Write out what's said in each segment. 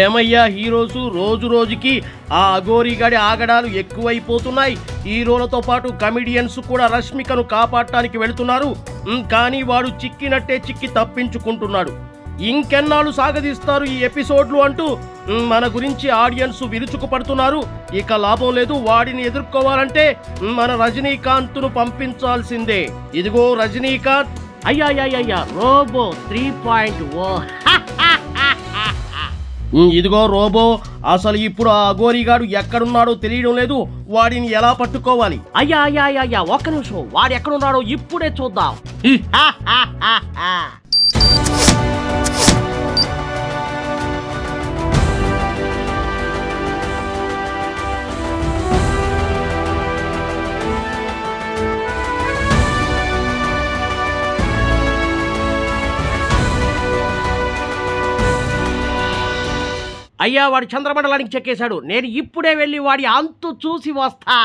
ఏమయ్యా హీరోసు రోజు రోజుకి ఆ అఘోరిగాడి ఆగడాలు ఎక్కువైపోతున్నాయి. హీరోలతో పాటు కమిడియన్స్ కూడా రష్మికను కాపాడటానికి వెళుతున్నారు. కానీ వాడు చిక్కినట్టే చిక్కి తప్పించుకుంటున్నాడు. ఇంకెన్నాళ్ళు సాగదీస్తారు ఈ ఎపిసోడ్లు అంటూ మన గురించి ఆడియన్స్ విరుచుకుపడుతున్నారు. ఇక లాభం లేదు, వాడిని ఎదుర్కోవాలంటే మన రజనీకాంత్ను పంపించాల్సిందే. ఇదిగో రజనీకాంత్. అయ్యా రోబో 3.0. ఇదిగో రోబో. అసలు ఇప్పుడు ఆ అఘోరిగాడు ఎక్కడున్నాడో తెలియడం లేదు. వాడిని ఎలా పట్టుకోవాలి? అయ్యా ఒక్క నిమిషం, వాడు ఎక్కడున్నాడో ఇప్పుడే చూద్దాం. అయ్యా వాడు చంద్రమండలానికి చెక్కేశాడు. నేను ఇప్పుడే వెళ్ళి వాడి అంతు చూసి వస్తా.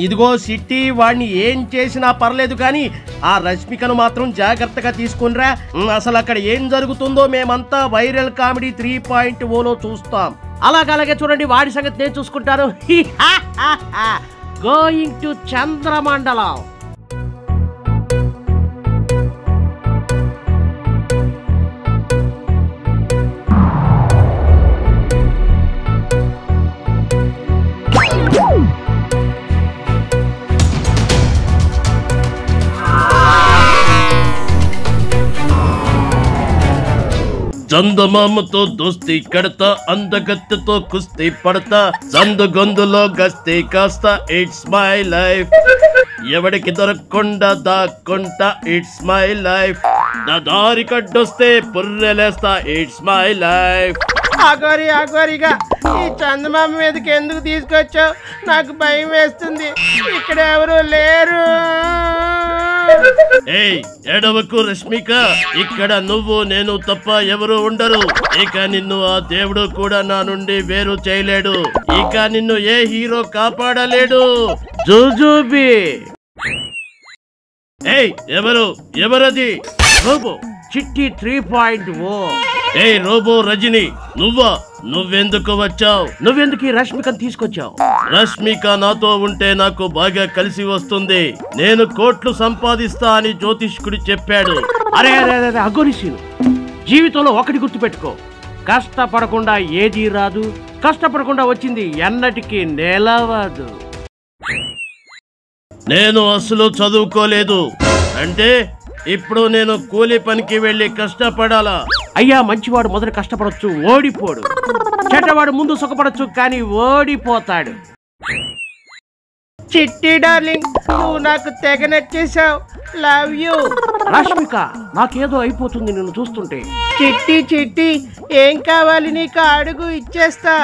ఇదిగో సిట్టి, వాడిని ఏం చేసినా పర్లేదు కానీ ఆ రష్మికను మాత్రం జాగ్రత్తగా తీసుకునిరా. అసలు అక్కడ ఏం జరుగుతుందో మేమంతా వైరల్ కామెడీ 3.0లో చూస్తాం. అలాగే చూడండి, వాడి సంగతి నేను చూసుకుంటాను. గోయింగ్ టు చంద్రమండలం. చందమామతో దోస్తీ కడతా, అందగత్తెతో కుస్తీ పడతా, సందు గొందులో గస్తీ కాస్తా, ఇట్స్ మై లైఫ్. ఎవడికి దొరకకుండా దాక్కుంటా, ఇట్స్ మై లైఫ్. నా దారి కడ్డొస్తే పుర్రెలేస్తా, ఇట్స్ మై లైఫ్. అఘోరిగా ఈ చందమామ మీదకి ఎందుకు తీసుకొచ్చావు? నాకు భయం వేస్తుంది, ఇక్కడ ఎవరు లేరు. ఎడవకు రష్మిక, ఇక్కడ నువ్వు నేను తప్ప ఎవరు ఉండరు. ఇక నిన్ను ఆ దేవుడు కూడా నా నుండి వేరు చేయలేడు. ఇక నిన్ను ఏ హీరో కాపాడలేడు. జూజూబీ. ఎవరది? రోబో చిట్టి 3.0. రోబో రజని, నువ్వెందుకు వచ్చావు? నువ్వెందుకు ఈ రష్మికను తీసుకొచ్చావు? రష్మిక నాతో ఉంటే నాకు బాగా కలిసి వస్తుంది. నేను కోట్లు సంపాదిస్తా అని జ్యోతిష్కుడు చెప్పాడు. అరే అఘోరిసీను, జీవితంలో ఒకటి గుర్తుపెట్టుకో, కష్టపడకుండా ఏదీ రాదు, కష్టపడకుండా వచ్చింది ఎన్నటికీ నిలవదు. నేను అసలు చదువుకోలేదు అంటే ఇప్పుడు నేను కూలి పనికి వెళ్ళి కష్టపడాలా? అయ్యా మంచివాడు మొదట కష్టపడొచ్చు, ఓడిపోడు. చెడ్డవాడు ముందు సుఖపడొచ్చు, కానీ ఓడిపోతాడు. చిట్టి డార్లింగ్, నువ్వు నాకు తెగ నచ్చేసావు. Love you. రష్మిక, నాకేదో అయిపోతుంది నిన్ను చూస్తుంటే. చిట్టి ఏం కావాలి నీకు అడుగు, ఇచ్చేస్తా.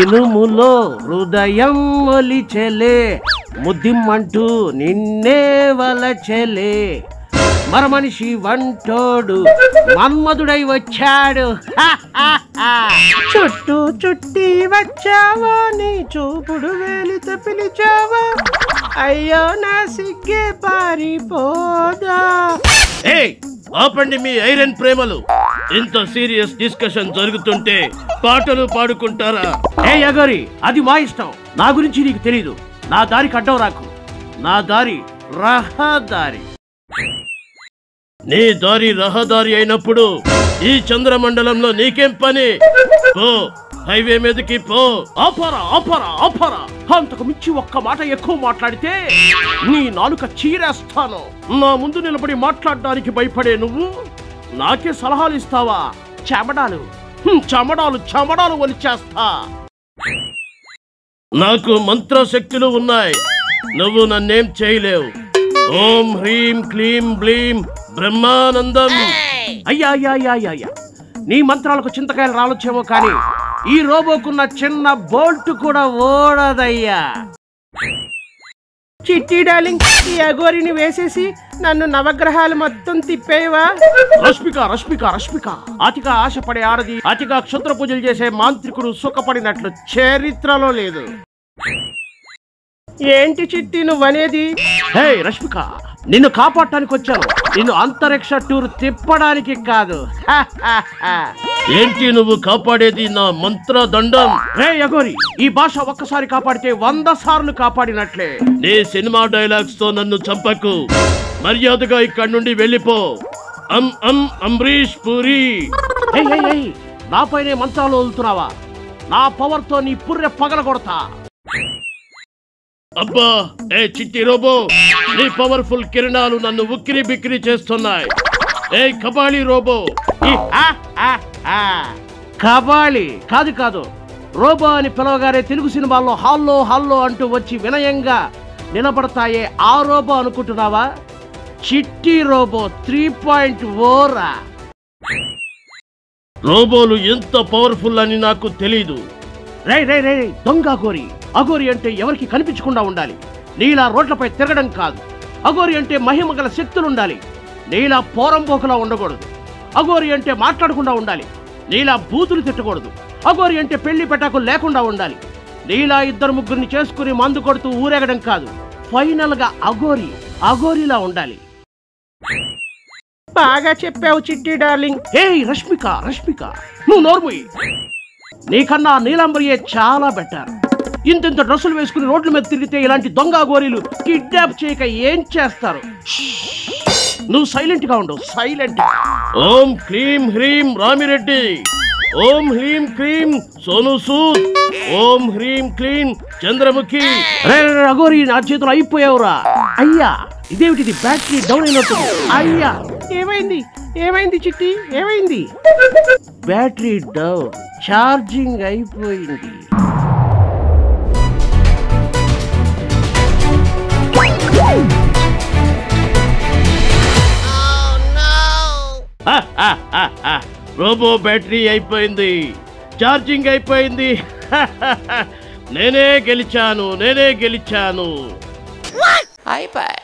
ఇనుములో హృదయం ఒలిచెలే, ముద్దిమ్మంటూ నిన్నే వలచెలే, మరమనిషి వంటోడు మన్మధుడై వచ్చాడు. చుట్టూ చుట్టి వచ్చావా, నీ చూపుడు వేలితో పిలిచావా, అయ్యో నా సిగ్గే పారిపోదా. ఆపండి మీ ఐరన్ ప్రేమలు. ఇంత సీరియస్ డిస్కషన్ జరుగుతుంటే పాటలు పాడుకుంటారా? అఘోరి, అది మా ఇష్టం. నా గురించి నీకు తెలీదు. నా దారికి అడ్డం రాకు. నా దారి రహదారి. నీ దారి రహదారి అయినప్పుడు ఈ చంద్రమండలంలో నీకేం పని? పో, హైవే మీదకి పో. ఆపరా. అంతకు మించి ఒక్క మాట ఎక్కువ మాట్లాడితే నీ నాలుక చీరేస్తాను. నా ముందు నిలబడి మాట్లాడడానికి భయపడే నువ్వు నాకే సలహాలు ఇస్తావా? చెమడాలు ఒలిచేస్తా. నాకు మంత్రశక్తులు ఉన్నాయి, నువ్వు నన్నేం చేయలేవు. ఓం హ్రీం క్లీం బ్లీం బ్రహ్మానందం. అయ్యా నీ మంత్రాలకు చింతకాయలు రాలొచ్చేమో, కానీ ఈ రోబోకున్న చిన్న బోల్ట్ కూడా ఓడదయ్యా. చిట్టి డార్లింగ్, ఈ అఘోరిని వేసేసి నన్ను నవగ్రహాలు మొత్తం తిప్పేవా? రష్మిక, అతిగా ఆశపడే ఆడది, అతిగా క్షుద్ర పూజలు చేసే మాంత్రికుడు సుఖపడినట్లు చరిత్రలో లేదు. ఏంటి చిట్టి నువ్వనేది? హే రష్మిక, నిన్ను కాపాడటానికి వచ్చాను, నిన్ను అంతరిక్ష టూర్ తిప్పడానికి కాదు. ఏంటి నువ్వు కాపాడేది? నా మంత్రదండం. రే అఘోరి, ఈ భాష ఒక్కసారి కాపాడితే 100 సార్లు కాపాడినట్లే. నీ సినిమా డైలాగ్స్ తో నన్ను చంపకు. మర్యాదగా ఇక్కడి నుండి వెళ్ళిపో. అంబరీష్ పూరి. నాపైనే మంత్రాలు వదులుతున్నావా? నా పవర్ తో నీ పుర్రె పగలగొడతా. అబ్బా, ఏ చిట్టి రోబో, నీ పవర్ఫుల్ కిరణాలు నన్ను ఉక్కిరి బిక్కిరి చేస్తున్నాయి. ఏ కబాలి రోబో. కబాలి కాదు, రోబో అని పిలవగానే తెలుగు సినిమాల్లో హాల్లో హాల్లో అంటూ వచ్చి వినయంగా నిలబడతాయే ఆ రోబో అనుకుంటున్నావా? చిట్టి రోబో 3.0రా. రోబోలు ఎంత పవర్ఫుల్ అని నాకు తెలీదు. రే దొంగ అఘోరి. అఘోరి అంటే ఎవరికి కనిపించకుండా ఉండాలి, నీలా రోడ్లపై తిరగడం కాదు. అఘోరి అంటే మహిమ గల శక్తులుండాలి, నీలా పోరంబోకులా ఉండకూడదు. అఘోరి అంటే మాట్లాడకుండా ఉండాలి, నీలా బూతులు తిట్టకూడదు. అఘోరి అంటే పెళ్లి పెట్టకు లేకుండా ఉండాలి, నీలా 2-3 చేసుకుని మందు కొడుతూ ఊరేగడం కాదు. ఫైనల్ గా అఘోరిలా ఉండాలి. బాగా చెప్పావు చిట్టి డార్లింగ్. హే రష్మిక, నువ్వు నోర్ముయి. నీకన్నా నీలాంబరియే చాలా బెటర్. ఇంత డ్రెస్సులు వేసుకుని రోడ్ల మీద తిరిగితే ఇలాంటి దొంగ గోరీలు కిడ్నాప్ చేయక ఏం చేస్తారు? నువ్వు సైలెంట్ గా ఉండు, సైలెంట్. ఓం క్లీం హ్రీం రామిరెడ్డి. ఓం హ్రీం క్లీం సోను సూద్. ఓం హ్రీం క్లీం చంద్రముఖి. అఘోరి, నా చేతులు అయిపోయావురా. అయ్యా, ఇదేమిటిది? బ్యాటరీ డౌన్ అయినట్టు. అయ్యా, ఏమైంది చిట్టి? ఏమైంది? బ్యాటరీ డౌన్, ఛార్జింగ్ అయిపోయింది. రోబో బ్యాటరీ అయిపోయింది, ఛార్జింగ్ అయిపోయింది. నేనే గెలిచాను. అయిపోయి